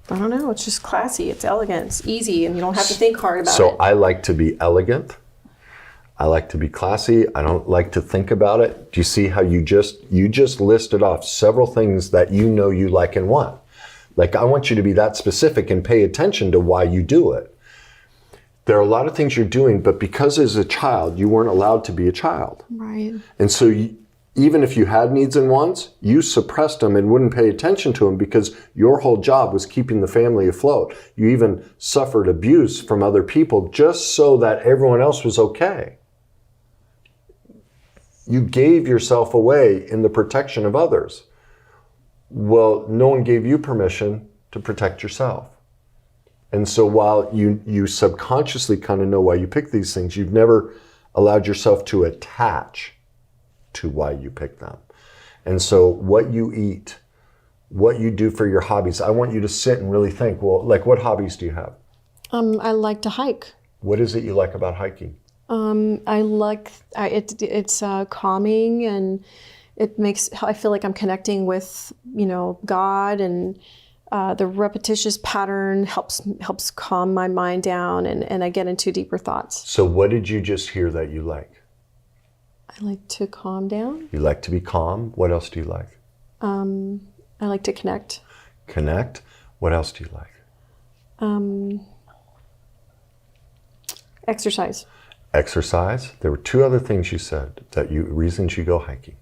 don't know, it's just classy, it's elegant, it's easy, and you don't have to think hard about it. So I like to be elegant. I like to be classy. I don't like to think about it. Do you see how you just listed off several things that you know you like and want? Like, I want you to be that specific and pay attention to why you do it. There are a lot of things you're doing, but because as a child, you weren't allowed to be a child. Right. And so even if you had needs and wants, you suppressed them and wouldn't pay attention to them because your whole job was keeping the family afloat. You even suffered abuse from other people just so that everyone else was okay. You gave yourself away in the protection of others. Well, no one gave you permission to protect yourself. And so while you subconsciously kind of know why you pick these things, you've never allowed yourself to attach to why you pick them. And so what you eat, what you do for your hobbies, I want you to sit and really think, well, like, what hobbies do you have? I like to hike. What is it you like about hiking? It's calming, and I feel like I'm connecting with, God, and the repetitious pattern helps calm my mind down, and I get into deeper thoughts. So what did you just hear that you like? I like to calm down. You like to be calm. What else do you like? I like to connect. Connect. What else do you like? Exercise. Exercise. There were two other things you said reasons you go hiking.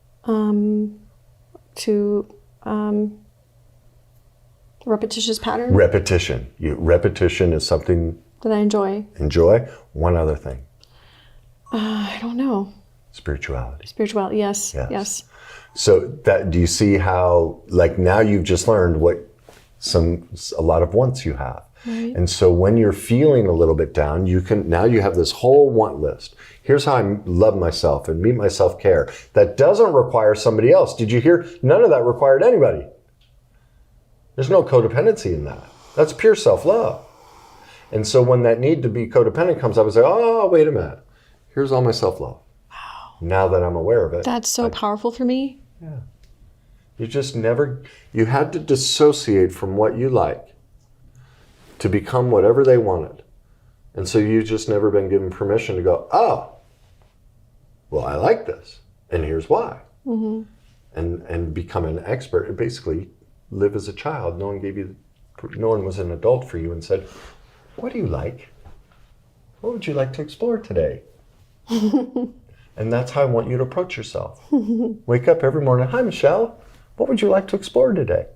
Repetitious pattern. Repetition. Repetition is something That I enjoy. Enjoy. One other thing. I don't know. Spirituality. Spirituality, yes. Yes. So do you see how, like, now you've just learned what a lot of wants you have. Right. And so when you're feeling a little bit down, now you have this whole want list. Here's how I love myself and meet my self-care. That doesn't require somebody else. Did you hear? None of that required anybody. There's no codependency in that. That's pure self-love. And so when that need to be codependent comes up, I say, oh, wait a minute. Here's all my self-love. Wow. Now that I'm aware of it. That's so powerful for me. Yeah. You had to dissociate from what you like to become whatever they wanted. And so you've just never been given permission to go, oh, well, I like this, and here's why. Mm-hmm. And become an expert, and basically live as a child. No one was an adult for you and said, what do you like? What would you like to explore today? And that's how I want you to approach yourself. Wake up every morning, hi, Michelle, what would you like to explore today?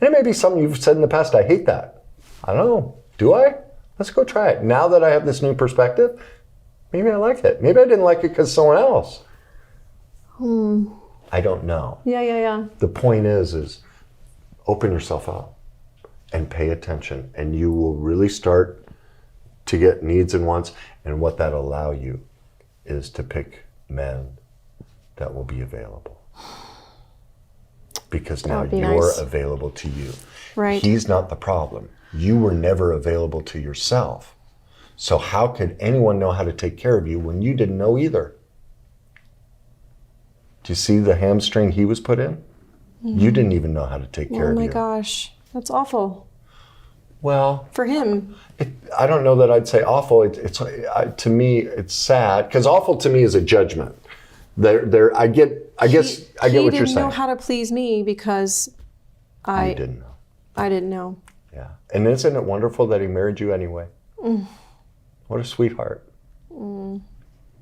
And it may be something you've said in the past, I hate that. I don't know, do I? Let's go try it. Now that I have this new perspective, maybe I like it. Maybe I didn't like it because someone else. I don't know. Yeah. The point is open yourself up and pay attention, and you will really start to get needs and wants. And what that'll allow you is to pick men that will be available. Because now you're available to you. Right. He's not the problem. You were never available to yourself. So how could anyone know how to take care of you when you didn't know either? Do you see the hamstring he was put in? Mm-hmm. You didn't even know how to take care of you. Oh my gosh, that's awful. Well, for him, I don't know that I'd say awful. To me, it's sad, because awful to me is a judgment. I get what you're saying. He didn't know how to please me because I didn't know. I didn't know. Yeah, and isn't it wonderful that he married you anyway? What a sweetheart.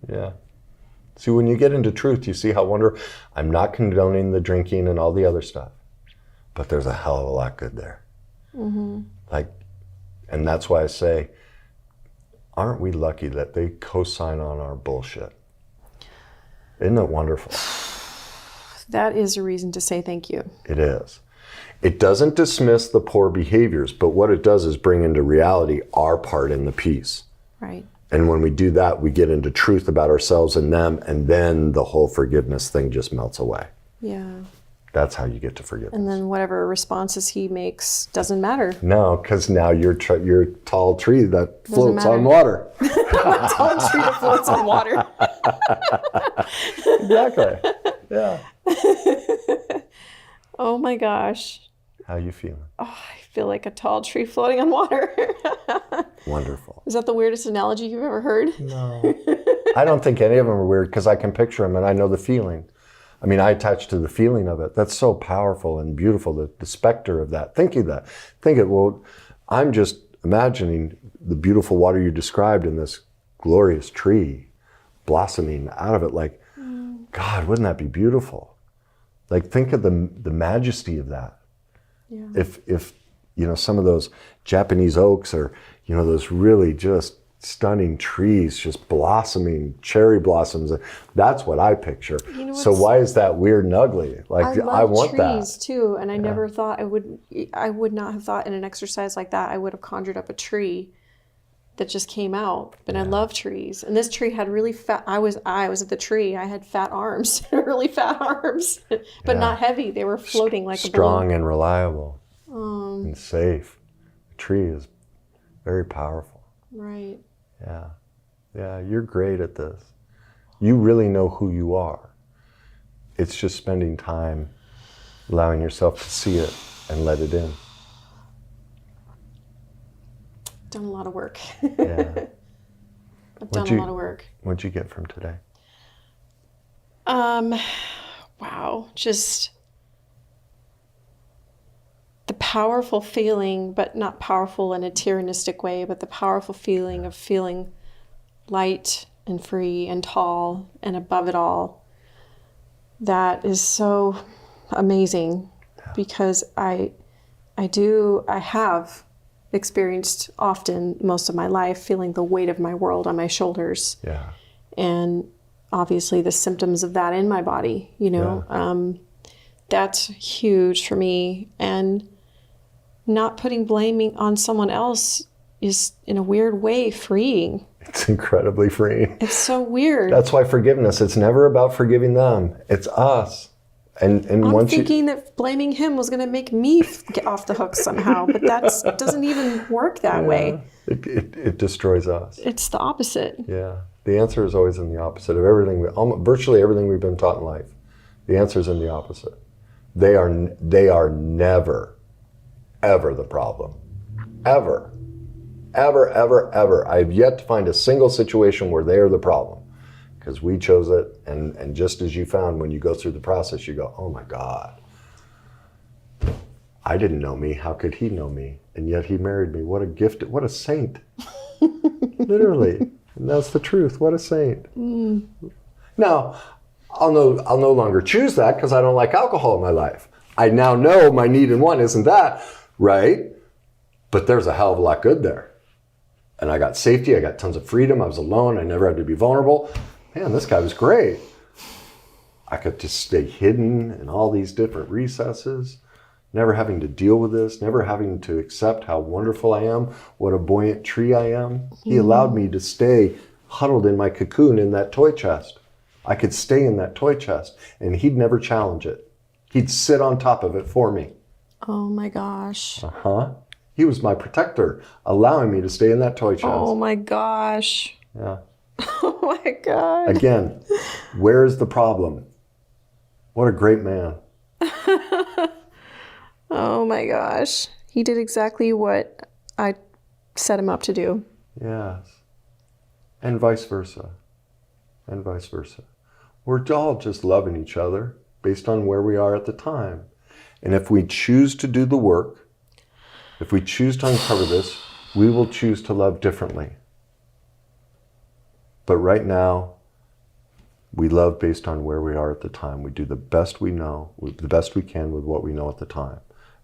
Yeah. See, when you get into truth, you see how wonderful. I'm not condoning the drinking and all the other stuff, but there's a hell of a lot good there. Mm-hmm. And that's why I say, aren't we lucky that they co-sign on our bullshit? Isn't it wonderful? That is a reason to say thank you. It is. It doesn't dismiss the poor behaviors, but what it does is bring into reality our part in the piece. Right. And when we do that, we get into truth about ourselves and them, and then the whole forgiveness thing just melts away. Yeah. That's how you get to forgiveness. And then whatever responses he makes doesn't matter. No, because now you're a tall tree that floats on water. Tall tree that floats on water. Exactly. Yeah. Oh my gosh. How you feeling? Oh, I feel like a tall tree floating on water. Wonderful. Is that the weirdest analogy you've ever heard? No. I don't think any of them are weird, because I can picture them and I know the feeling. I mean, I attach to the feeling of it. That's so powerful and beautiful, the specter of that. Think it, well, I'm just imagining the beautiful water you described in this glorious tree blossoming out of it. Like, God, wouldn't that be beautiful? Like, think of the majesty of that. Yeah. If some of those Japanese oaks or, those really just stunning trees just blossoming, cherry blossoms. That's what I picture. So why is that weird and ugly? Like, I want that. I love trees too, and I never thought I would not have thought in an exercise like that I would have conjured up a tree that just came out. But I love trees, and this tree had really fat. I was at the tree. I had fat arms, really fat arms, but not heavy. They were floating like a balloon. Strong and reliable, and safe. The tree is very powerful. Right. Yeah, you're great at this. You really know who you are. It's just spending time allowing yourself to see it and let it in. Done a lot of work. Yeah. I've done a lot of work. What'd you get from today? Wow, just the powerful feeling, but not powerful in a tyrannistic way, but the powerful feeling of feeling light and free and tall and above it all. That is so amazing, because I have experienced often most of my life, feeling the weight of my world on my shoulders. Yeah. And obviously the symptoms of that in my body, that's huge for me. And not putting blaming on someone else is, in a weird way, freeing. It's incredibly freeing. It's so weird. That's why forgiveness, it's never about forgiving them. It's us. And I'm once thinking that blaming him was going to make me get off the hook somehow, but that doesn't even work that way. It destroys us. It's the opposite. Yeah. The answer is always in the opposite of everything, virtually everything we've been taught in life. The answer is in the opposite. They are never, ever the problem. Ever. Ever, ever, ever. I've yet to find a single situation where they are the problem. Because we chose it, and just as you found when you go through the process, you go, oh my God, I didn't know me. How could he know me? And yet he married me. What a gift, what a saint. Literally. And that's the truth. What a saint. Mm. Now, I'll no longer choose that because I don't like alcohol in my life. I now know my need and want isn't that, right? But there's a hell of a lot good there. And I got safety, I got tons of freedom, I was alone, I never had to be vulnerable. Man, this guy was great. I could just stay hidden in all these different recesses, never having to deal with this, never having to accept how wonderful I am, what a buoyant tree I am. He allowed me to stay huddled in my cocoon in that toy chest. I could stay in that toy chest, and he'd never challenge it. He'd sit on top of it for me. Oh my gosh. Uh-huh. He was my protector, allowing me to stay in that toy chest. Oh my gosh. Yeah. Oh my God. Again, where is the problem? What a great man. Oh my gosh. He did exactly what I set him up to do. Yes. And vice versa. And vice versa. We're all just loving each other based on where we are at the time. And if we choose to do the work, if we choose to uncover this, we will choose to love differently. But right now, we love based on where we are at the time. We do the best we know, the best we can with what we know at the time.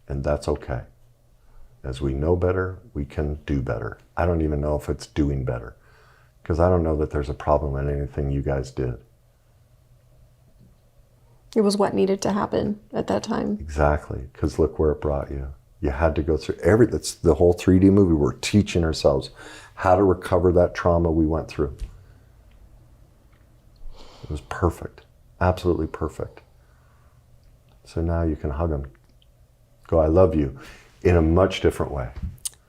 And that's okay. As we know better, we can do better. I don't even know if it's doing better, because I don't know that there's a problem in anything you guys did. It was what needed to happen at that time. Exactly, because look where it brought you. You had to go through that's the whole 3D movie. We're teaching ourselves how to recover that trauma we went through. It was perfect, absolutely perfect. So now you can hug him. Go, I love you, in a much different way.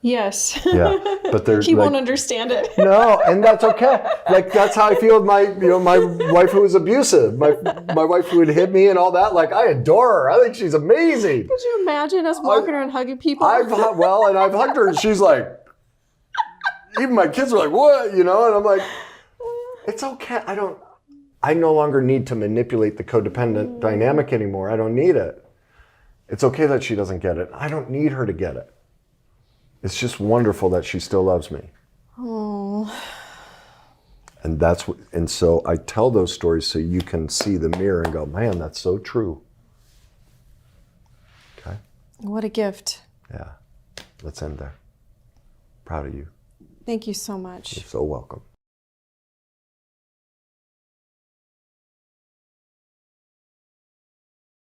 Yes. Yeah, but there's he won't understand it. No, and that's okay. Like, that's how I feel with my wife who was abusive, my wife who would hit me and all that. Like, I adore her. I think she's amazing. Could you imagine us walking around hugging people? I've hugged her, and she's like, even my kids are like, what? And I'm like, it's okay. I no longer need to manipulate the codependent dynamic anymore. I don't need it. It's okay that she doesn't get it. I don't need her to get it. It's just wonderful that she still loves me. Oh. And so I tell those stories so you can see the mirror and go, man, that's so true. Okay? What a gift. Yeah. Let's end there. Proud of you. Thank you so much. You're so welcome.